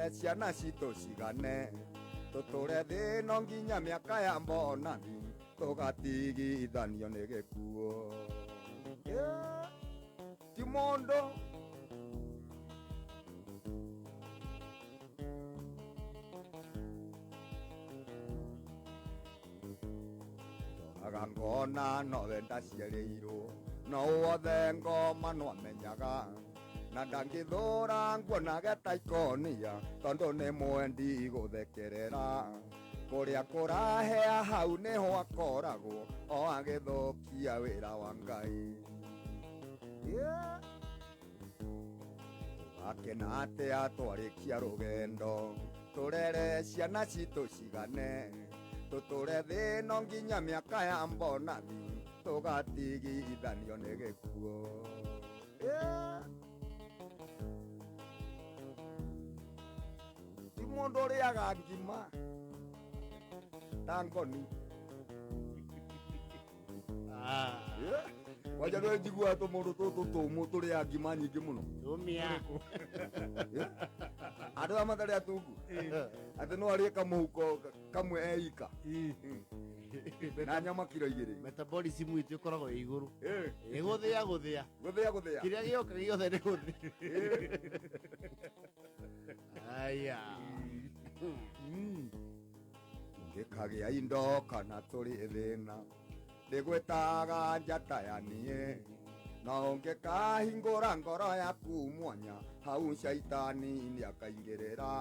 ciana citũ cigane tũtũre thĩ no nginya mĩaka ya mbonani tũgatigithanio nĩ gĩkuũ ti mũndũ ndoraga ngona nowe ndaciarĩirwo no wothe ngoma no amenyaga na ndangĩthũra nguonage ta ikonia tondũ nĩ mwendi gũthekerera kũrĩa kũrahea hau nĩho akoragwo o agĩthũkia wĩra wa Ngai tũgakena atĩa twarĩkia rũgendo tũrere ciana citũ cigane tũtũre thĩ no nginya mĩaka ya mbonathi tũgatigithanio nĩ gĩkuũ ti mũndũ ũrĩaga ngima ta ngoni waja nĩ njiguaga tũmũndũ tũtũ tũmũ tũrĩaga ngima nyingĩ mũno andũ aya matarĩ atungu atĩ no arĩe kamũhuko kamwe eika na nyama kiro 2 metabolism itu ikoragwo iguru guthia kiria gioka giothe ni guthia aya ngĩkagĩa indo kana tũrĩ thĩna ndĩgwĩtaga njata ya niĩ na ũngĩkahingũra ngoro yaku mwanya hau shaitani nĩakaingĩrĩra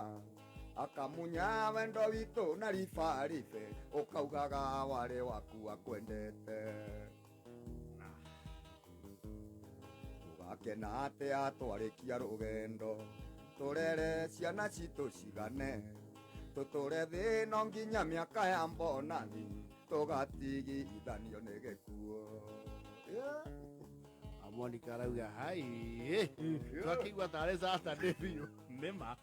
akamunya wendo witũ na ribaribe ũkaugaga warĩ waku akwendete tũgakena atĩa twarĩkia rũgendo tũrere ciana citũ cigane tũtũre thĩ no nginya mĩaka ya mbonathi tũgatigithanio nĩ gĩkuũ Monica arauga hai twakĩigua tarĩ Saturday biũ nĩma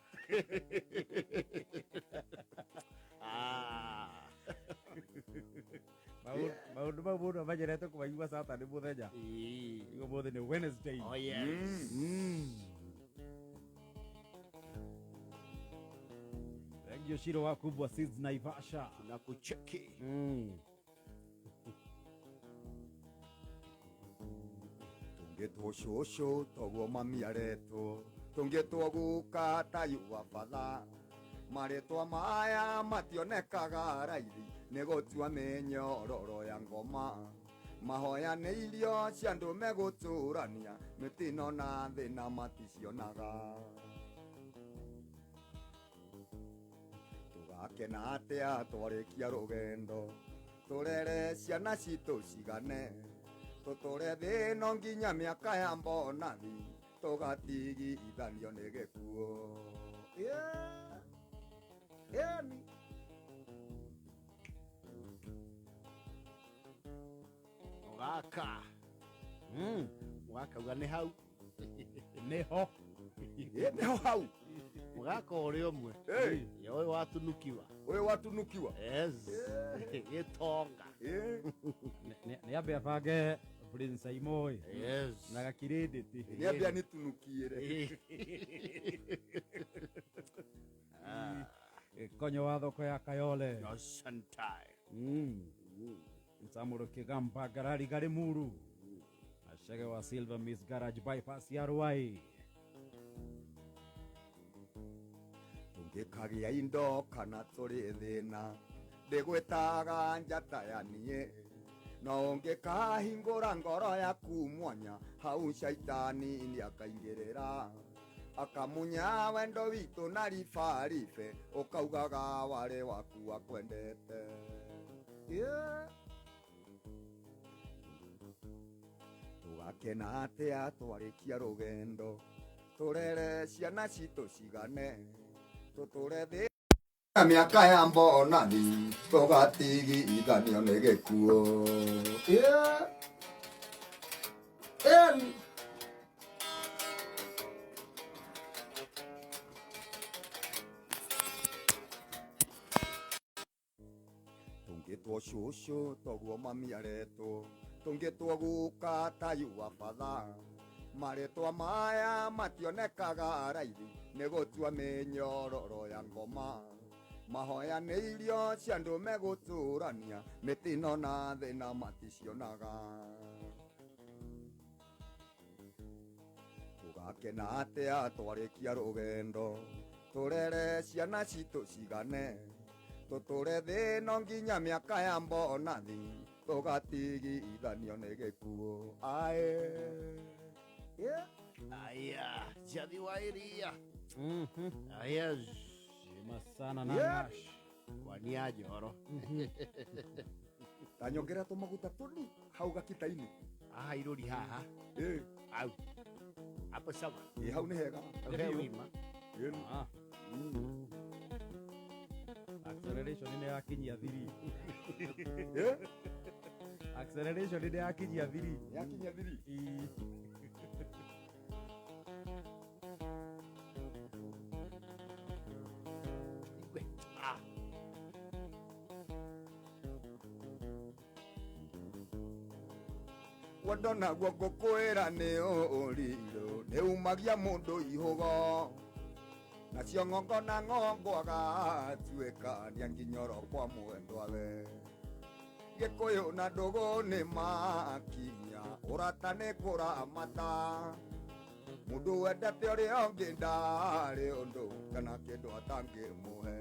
maũndũ mau mũndũ amenyerete kũmaigua Saturday mũthenya igua mũthĩ nĩ Wednesday. Oh yes. Thank you Shiro wakubwa Seeds Naivasha na kucheki tũngĩtwo cũcũ toguo mami aretwo tũngĩtwo guka ta yuwa batha marĩtwa maya mationekaga raithi nĩ gũtua mĩnyororo ya ngoma mahoya nĩ irio cia andũ megũtũrania mĩtino na thĩna maticionaga tũgakena atĩa twarĩkia rũgendo tũrere ciana citũ cigane tũtũre thĩ no nginya mĩaka ya mbonathi tũgatigithanio nĩ gĩkuũ mũgakauga nĩ hau nĩho hau mũgaka ũrĩ ũmwe ũyũ watunukiwa gĩtonga nĩ ambe abange Prince Aimoi na gakirĩndĩti nĩ ambia nĩtunukiĩre konyo wa thoko ya Kayole Santai Samuro Kigamba Garari Garimuru Ashege wa Silver Miss Garage Bypass ya Ruai tũngĩkagĩa indo kana tũrĩ thĩna ndĩgwĩtaga njata ya niĩ no ũngĩkahingũra ngoro yaku mwanya hau shaitani nĩakaingĩrĩra akamunya wendo witũ na ribaribe ũkaugaga warĩ waku akwendete tũgakena atĩa twarĩkia rũgendo tũrere ciana citũ cigane tũtũre thĩ mĩaka ya mbonathi tũgatigithanio nĩ gĩkuũ tũngĩtwo cũcũ toguo mami aretwo tũngĩtwo guka ta yuwa batha maretwa maya mationekaga raithi nĩ gũtua mĩnyororo ya ngoma mahoya nĩ irio cia andũ megũtũrania mĩtino na thĩna maticionaga tũgakena atĩa twarĩkia rũgendo tũrere ciana citũ cigane tũtũre thĩno nginya mĩaka ya mbonathi tũgatigithanio nĩ gĩkuũ Aya, jadi wa iria. Aya, Jema sana Nangash. Wania joro. Tanyongera tũmaguta tũni hau gakita-inĩ. Aha irori haha. Au. Apa sawa? Hau nĩ hega. Okay, wima. Acceleration nĩ yakinyia thiri. Acceleration nĩ yakinyia thiri. Yakinyia thiri. Wadona guoko kwĩra nĩ ũrirũ nĩ umagia mũndũ ihũgo nacio ng'ongo na ng'ongo agatuĩkania nginyoro kwa mwendwawe gĩkũyũ na ndũgũ nĩ makinya ũrata nĩ kũramata mũndũ wendete ũrĩa ũngĩ ndarĩ ũndũ kana kĩndũ atangĩmũhe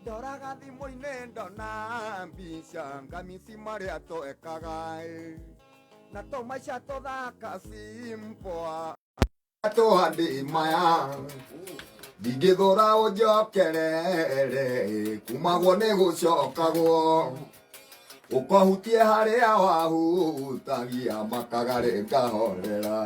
ndoraga thimũ-inĩ ndona mbica ngamisi marĩa twekaga na tũmaica tũthaka simpoa tũhandĩ maya ndingĩthũra ũnjokerere kumagwo nĩ gũcokagwo ũkahutie harĩa wahutagia makagarĩ ngahorera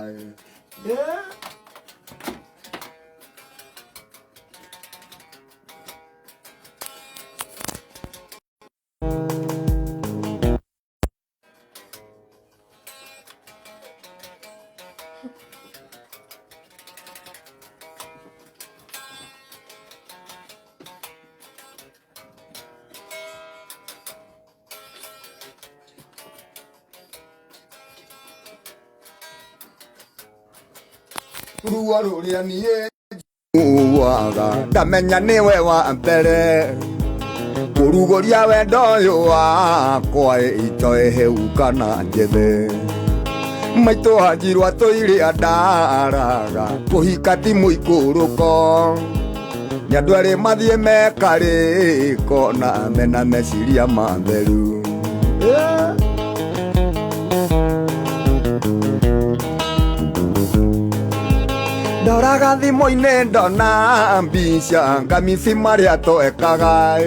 ruo rũrĩa niĩ njuaga ndamenya nĩwe wa mbere kũrugũria wendo ũyũ wakwa itoĩ hĩu kana njethe maitũ hanjirwa tũirĩa ndaraga kũhika ti mũikũrũko nĩ andũ erĩ mathiĩ mekarĩko na mena meciria matheru ndoraga thimũ-inĩ ndona mbica ngamisi marĩa twekaga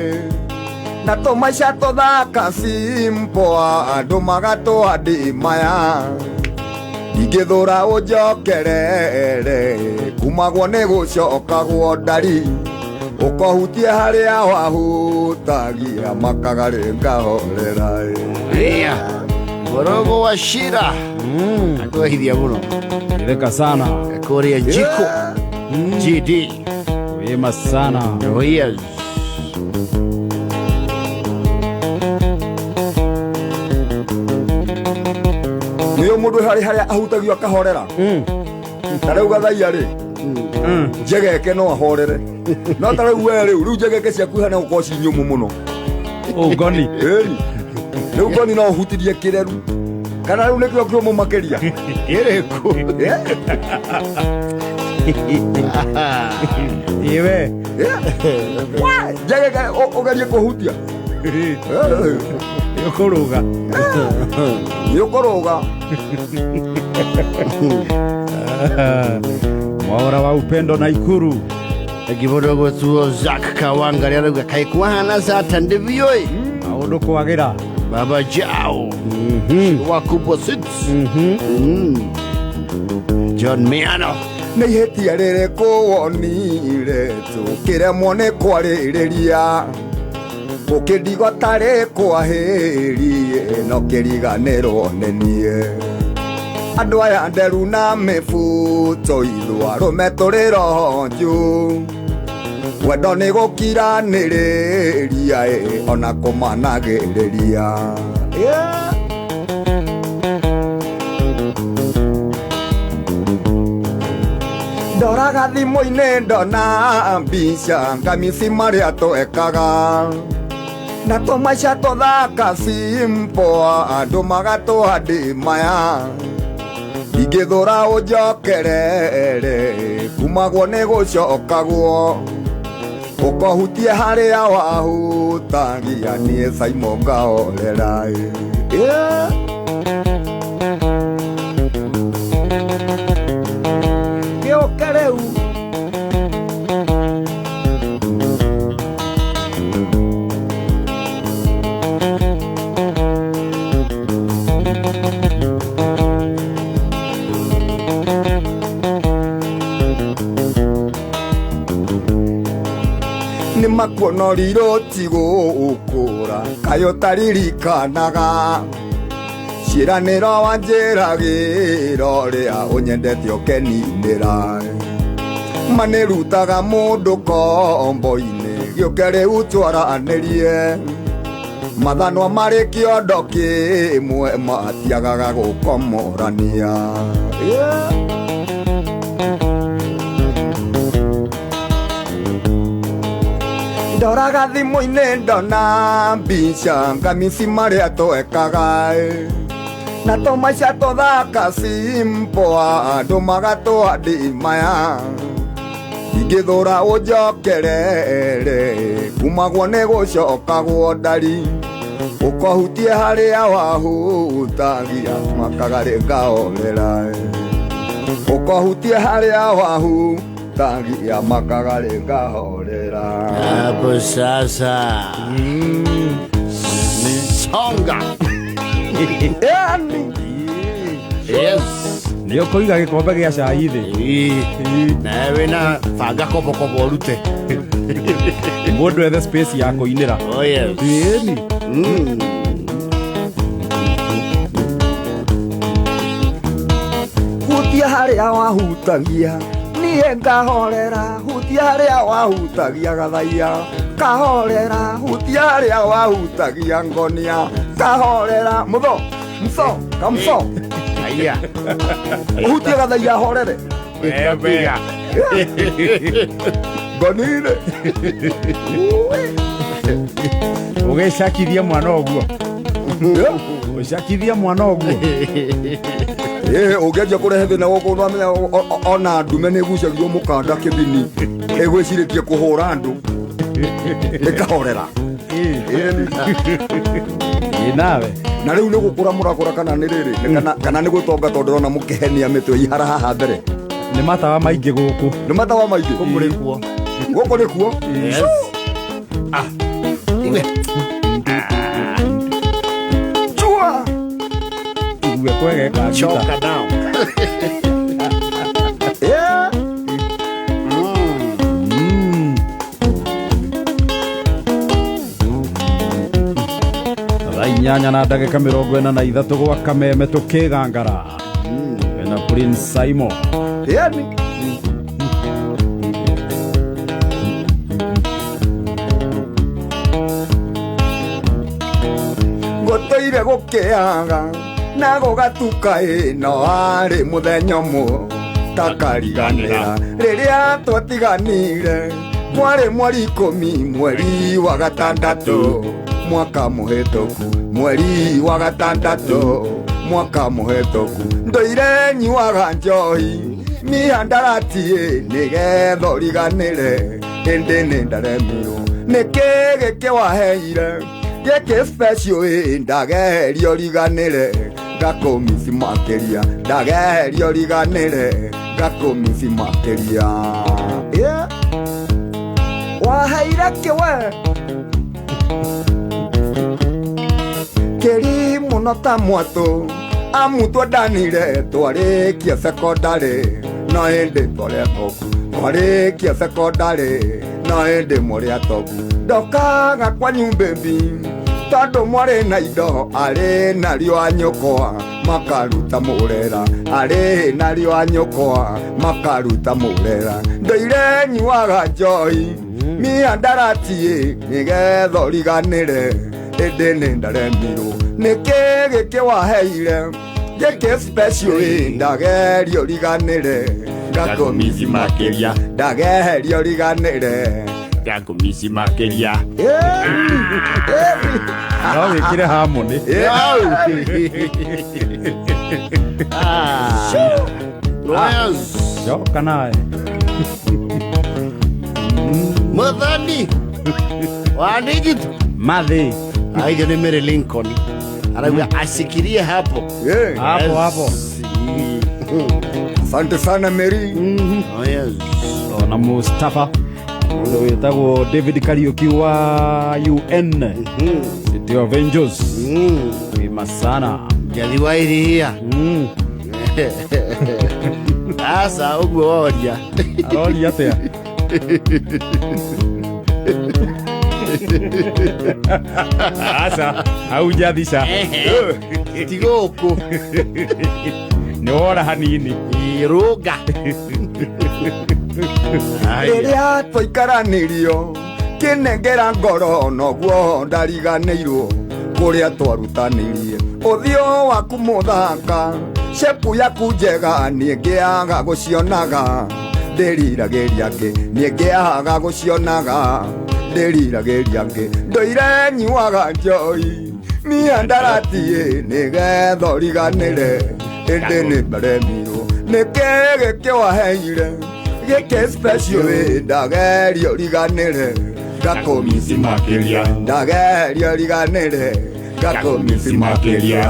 na tũmaica tũthaka simpoa andũ magatũhandĩ maya ndingĩthũra ũnjokerere kumagwo nĩ gũcokagwo ndari ũkahutie harĩa wahutagia makagarĩ ngahorera Gorogo wa shira. Atuahithia muno. Ileka sana. Korea jiko. GD. Wema sana. Oh yes. Niyo mũndũ harĩa ahutagio akahorera. Tarĩu gathaia rĩ. Njegeke no ahorere. No tarĩu we rĩu njegeke ciaku hana ũkorwo ci nyũmũ mũno. Ngoni. Rĩu ngoni no ũhutirie kĩreru. Kana rĩu nĩkĩo kĩũmũ makĩria. Ĩrĩkũ. Iwe. Njegeke ũgerie kũhutia. Nĩũkũrũga. Nĩũkũrũga. Mwaura wa upendo Naikuru. Ekibodogo tuo Zak Kawanga rĩarauga kaĩ kwahana zata ndĩvioi. Maũndũ kwagĩra. Baba Jao. Wakubwa Sits. John Miano. Nĩ ihĩtia rĩrĩkũ wonire tũkĩremwo nĩ kwarĩrĩria ũkĩndigo tarĩ kwahĩrie no kĩriganĩrwo nĩ niĩ andũ aya nderu na mĩbuto ithũa rũme tũrĩ roho njũ wendo nĩ gũkiranĩrĩria ona kũmanagĩrĩria. Ndoraga thimũ-inĩ ndona mbica ngamĩci marĩa twekaga na tũmaica tũthaka simple andũ magatũhandĩmaya ingĩthũra ũnjokerere kumagwo nĩ gũcokagwo ũkohutie harĩa wahutagia niĩ Simon ngahorera. Gĩũke rĩu nĩ makuona ũrirũ ti gũkũra kaĩ ũtaririkanaga ciĩranĩro wanjĩragĩra ũrĩa ũnyendete ũkeninĩra manĩrutaga mũndũ kombo-inĩ gĩũke rĩu twaranĩrie mathanwa marĩ kĩondo kĩmwe matiagaga gũkomorania. Ndoraga thimũ-inĩ ndona mbica ngamĩci marĩa twekaga na tũmaica tũthaka simple andũ magatũhandĩmaya ingĩthũra ũnjokerere kumagwo nĩ gũcokagwo ndari ũkohutie harĩa wahutagia makagarĩ ngahorera ũkohutie harĩa wahutagia makagarĩ ngahorera. Hapo sasa songa. Yes. Ndio kũiga gĩkombe gĩa cai thĩ. Nawe na banga kobokobo rute. Mũndũ ethe space ya kũinĩra. Oh yes. Ĩni. Hutia harĩa wahutagia niĩ ngahorera hutia harĩa wahutagia gathaia kahorera hutia harĩa wahutagia ngonia kahorera mũtho mso kamso Aya. hutia gathaia horere Webega. ngonire ũgĩcakithia mwana ũguo ũcakithia mwana ũguo ũngĩanjia kũrehe thĩna gũkũ nĩwamenya ona ndume nĩ ĩgucagio mũkanda kĩbini ĩgwĩcirĩtie kũhũra andũ ĩkahorera nawe na rĩu nĩ gũkũra mũrakũra kana nĩ rĩrĩ kana nĩ gũtonga tondũ ũrona mũkĩhenia mĩtwe ihara haha mbere nĩ matawa maingĩ gũkũ nĩ matawa maingĩ Gũkũ nĩ kuo. gũkũ nĩ kuo Yes. chua igue kwegeka Choka down. inyanya na ndagĩka 43 gwa Kameme tũkĩgangara na Prince Simon ngũtũire gũkĩaga na gũgatuka ĩno arĩ mũthenya ũmwe takariganĩra rĩrĩa twatiganire mwarĩ mweri 10 mweri wa gatandatũ mwaka mũhĩtũku mweri wa gatandatũ mwaka mũhĩtũku ndũire nyuaga njohi mihandarati nĩgetha ũriganĩre ĩndĩ nĩ ndaremirwo nĩkĩ gĩkĩ waheire gĩkĩ special ndagerio riganĩre ngakũmisi makĩria ndagerio riganĩre ngakũmisi makĩria waheire kĩwe kĩri mũno ta mwatũ amu twendanire twarĩkia sekondarĩ no ĩndĩ tũrĩa toku twarĩkia sekondarĩ no ĩndĩ mũrĩa toku ndokaga kwanyu baby tondũ mwarĩ na indo arĩ narĩo anyũkwa makaruta mũrera arĩ narĩo anyũkwa makaruta mũrera ndũire nyuaga njohi miandarati nigetha riganire ende nĩ ndaremirwo nĩkĩ gĩkĩ waheire gĩkĩ special ndagerio riganire ngakomisi makeria ndagerio riganire ngakomisi makeria no wĩkĩre harmony joka nawe Muthoni wanigitu mathi aiga nĩ Mary Lincoln arauga asikirie hapo hapo asante sana Mary. na Mustafa ũrĩa wĩtagwo David Kariuki wa UN City of Angels wĩma sana Jathi wa iria asa ũguo woria aroria atĩa asa aujathica tigũkũ nĩ wora hanini irũga rĩrĩa twaikaranĩrio kĩnengera ngoro noguo ndariganĩirwo kũrĩa twarutanĩrie ũthiũ waku mũthaka shepu yaku njega nĩngĩaga gũcionaga ndĩriragĩria ngĩ nĩngĩaga gũcionaga ndĩriragĩria ngĩ ndũire nyuaga njoi miandarati nĩgetha riganĩre ĩndĩ nĩ ndaremirwo nĩkĩ gĩkĩ waheire gĩkĩ special ndagerio riganĩre ngakomisi makeria ndagerio riganĩre ngakomisi makeria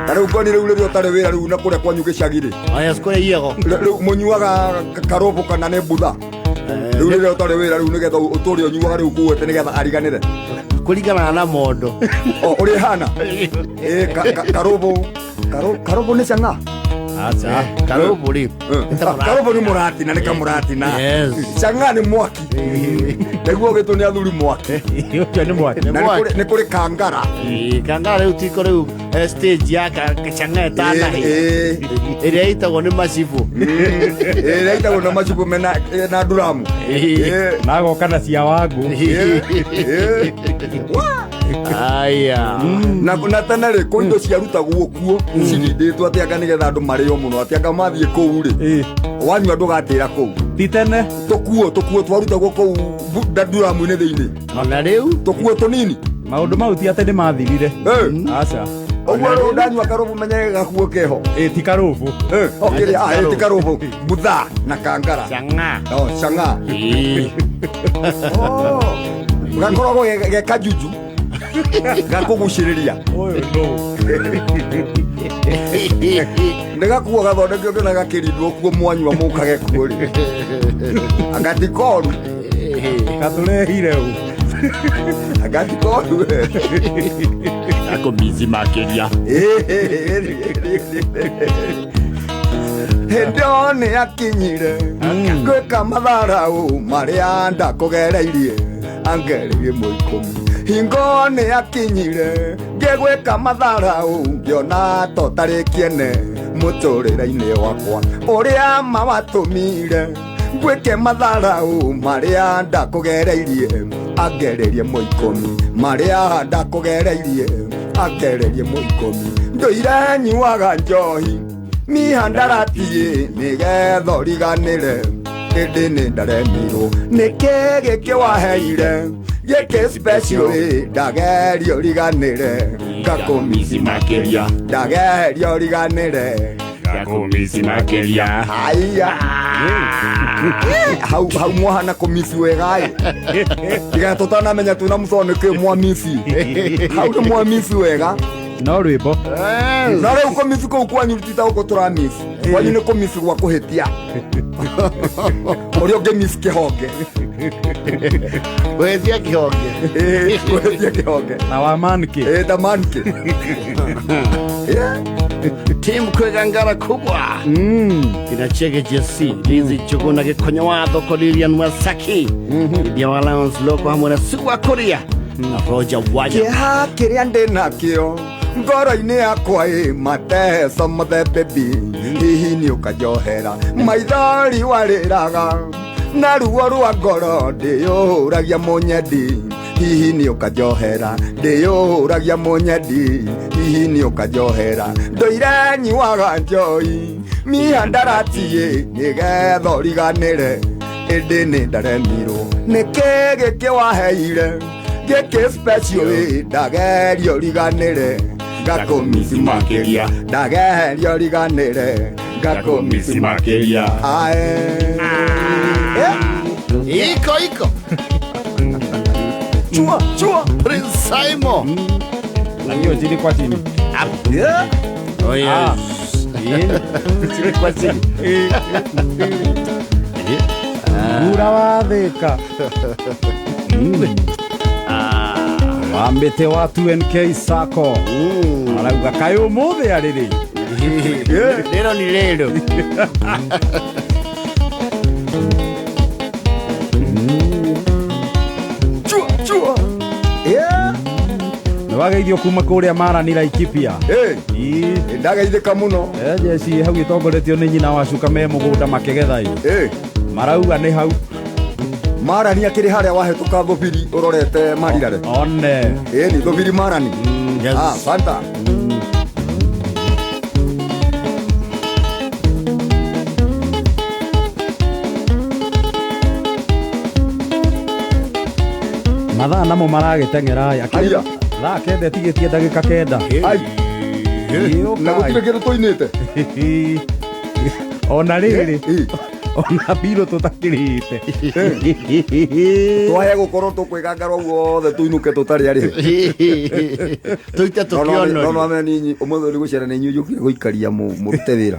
tarĩu ngoni rĩu rĩrĩa ũtarĩ wĩra rĩu na kũrĩa kwanyu gĩcagi-rĩ aya sikũrĩa iego rĩu mũnyuaga karobo kana nĩ mbutha rĩu rĩrĩa ũtarĩ wĩra rĩu nĩgetha ũtũre ũnyuaga rĩu kuwete nĩgetha ariganĩre kũringana na mondo ũrĩ hana karobo nĩ cang'a aca karũbũrĩ karobo nĩ mũratina nĩ kamũratina cang'a nĩ mwaki nĩguo gĩtũ nĩ athuri mwaki ũcio nĩ mwaki na nĩ kũrĩ kangara kangara rĩu tiko rĩu stage ya kachang'a ĩtanahi ĩrĩa ĩtagwo nĩ macibũ ĩrĩa ĩtagwo nĩ macibũ na nduramu nagoka na cia wangu aya na tene rĩ kũ indo ciarutagwo kuo cirindĩtwo atĩ anga nĩgetha andũ marĩo mũno atĩ anga mathiĩ kũu rĩ wanyua ndũgatĩra kũu ti tene tũkuo twarutagwo kũu nduramu-inĩ thĩinĩ ona rĩu tũkuo tũnini maũndũ mau ti atĩ nĩ mathirire aca ũguo rĩu ndanyua karobo menye gakuo keho ti karũbũ ti karobo mbutha na kangara cang'a gakoragwo ge kajuju gakũgucĩrĩria nĩgakuo gathondekio kĩna gakĩrindwo kuo mwanyua mũkage kuo rĩ agatikoru gatũrehire ũ agatikoru ngakomisi makeria hĩndĩ nĩ akinyire gwĩka matharau marĩa ndakũgereirie angererie mũikũmi hingo nĩ akinyire ngĩgwĩka matharau ngĩona to tarĩ kĩene mũtũrĩre-inĩ wakwa ũrĩa mawatũmire ngwĩke matharau marĩa ndakũgereirie angererie mũikũmi marĩa ndakũgereirie angererie mũikũmi ndũire nyuaga njohi mihandarati nĩgetha riganĩre ĩndĩ nĩ ndaremirwo nĩkĩ gĩkĩ waheire gĩkĩ special ndagerio riganĩre ngakomisi makeria ndagerio riganĩre ngakomisi makeria aya hau mwahana komisi wegaĩ tiga tũtanamenya twĩna mũthonĩkĩ mwamisi hau nĩ mwamisi wega no rwĩmbo na rĩu komisi kũu kwanyu tita gũkũ tũramisi kwanyu nĩ komisi gwa kũhĩtia ũrĩa ũngĩ misi kĩhonge gwĩtia kĩhonge kũhĩtia kĩhonge na wa mankĩ ta mankĩ timu kwĩgangara kubwa kinachege jesi Lizi Njugu na Gĩkonyo wa thoko Lilian Wasaki Lydia wa Lions Loko hamwe na Sugwa Kuria na Roger Wanya kĩha kĩrĩa ndĩ nakĩo ngoro-inĩ yakwa mateso mũthembebi hihi nĩ ũkanjohera maithori warĩraga na ruo rwa ngoro ndiyũragia mũnyendi hihi nĩ ũkanjohera ndĩyũragia mũnyendi hihi nĩ ũkanjohera ndũire nyuaga njoi mihandaratie nĩgetha ũriganĩre ĩndĩ nĩ ndaremirwo nĩkĩ gĩkĩ waheire gĩkĩ special ndageria ũriganĩre Ngakumisi makeria. ndageria ũriganĩre Ngakumisi makeria. Iko. Chua. Prince Simon. Na hiyo chini kwa chini. Oh yes. Chini kwa chini. Gura wa thika. Wambite wa 2NK Sacco. Arauga kayo mothe ariri. Lero ni lero. Chua. Nĩwageithio kuma kũrĩa Marani Laikipia. Ndageithĩka mũno. Jeci hau gĩtongoretio nĩ nyina wa cuka me mũgũnda makĩgetha marauga nĩ hau Marani akĩrĩ harĩa wahĩtũka thũbiri ũrorete marirare one nĩ thũbiri Marani. Yes. Fanta. mathaa namo maragĩteng'era Aya. thaa kenda ĩtigĩtie ndagĩka kenda Na gũtirĩ kĩndũ tũinĩte. ona rĩrĩ ona mbirũ tũtakĩrĩte Twahe gũkorwo tũkwĩgangara guothe tũinũke tũtarĩ arĩ. Tuite tukionori. No amenini ũmũthĩ ũrĩ gũcera nĩ inyuĩ njũkire gũikaria mũrute wĩra.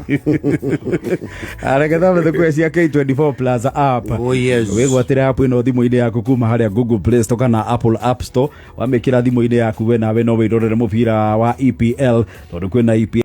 areke thame thũkũya cia K24 Plus app Oh yes. wĩgwatĩre app ĩno thimũ-inĩ yaku kuma harĩa Google Play Store kana Apple App Store wamĩkĩra thimũ-inĩ yaku we nawe no wĩrorere mũbira wa EPL tondũ kwĩna EPL